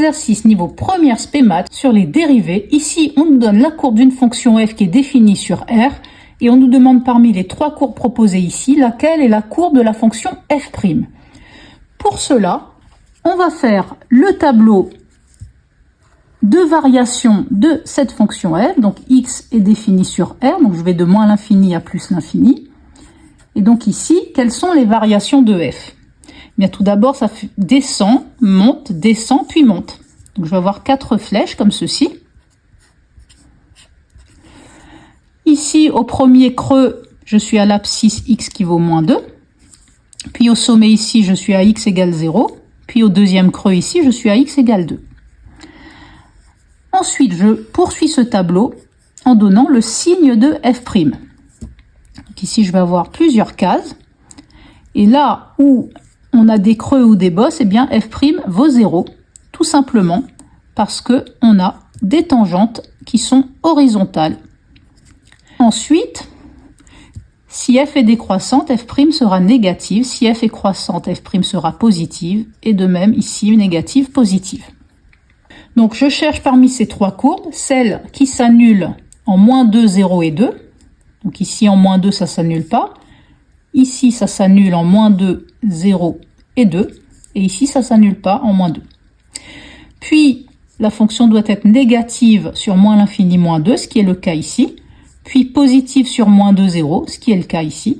exercice niveau première spé maths sur les dérivés. Ici, on nous donne la courbe d'une fonction f qui est définie sur R et on nous demande parmi les trois courbes proposées ici, laquelle est la courbe de la fonction f'. Pour cela, on va faire le tableau de variation de cette fonction f. Donc x est défini sur R, donc je vais de moins l'infini à plus l'infini. Et donc ici, quelles sont les variations de f? Bien, tout d'abord, ça descend, puis monte. Donc je vais avoir 4 flèches comme ceci. Ici, au premier creux, je suis à l'abscisse x qui vaut moins 2. Puis au sommet ici, je suis à x égale 0. Puis au deuxième creux ici, je suis à x égale 2. Ensuite, je poursuis ce tableau en donnant le signe de f'. Donc ici, je vais avoir plusieurs cases. Et là où on a des creux ou des bosses, eh bien f' vaut 0. Tout simplement parce qu'on a des tangentes qui sont horizontales. Ensuite, si f est décroissante, f' sera négative. Si f est croissante, f' sera positive. Et de même, ici, négative, positive. Donc, je cherche parmi ces trois courbes, celle qui s'annule en moins 2, 0 et 2. Donc ici, en moins 2, ça ne s'annule pas. Ici, ça s'annule en moins 2, 0 et 2. Et ici, ça ne s'annule pas en moins 2. Puis, la fonction doit être négative sur moins l'infini, moins 2, ce qui est le cas ici. Puis positive sur moins 2, 0, ce qui est le cas ici.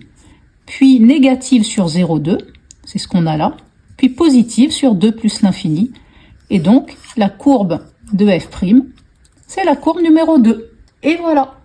Puis négative sur 0, 2, c'est ce qu'on a là. Puis positive sur 2 plus l'infini. Et donc, la courbe de f', c'est la courbe numéro 2. Et voilà.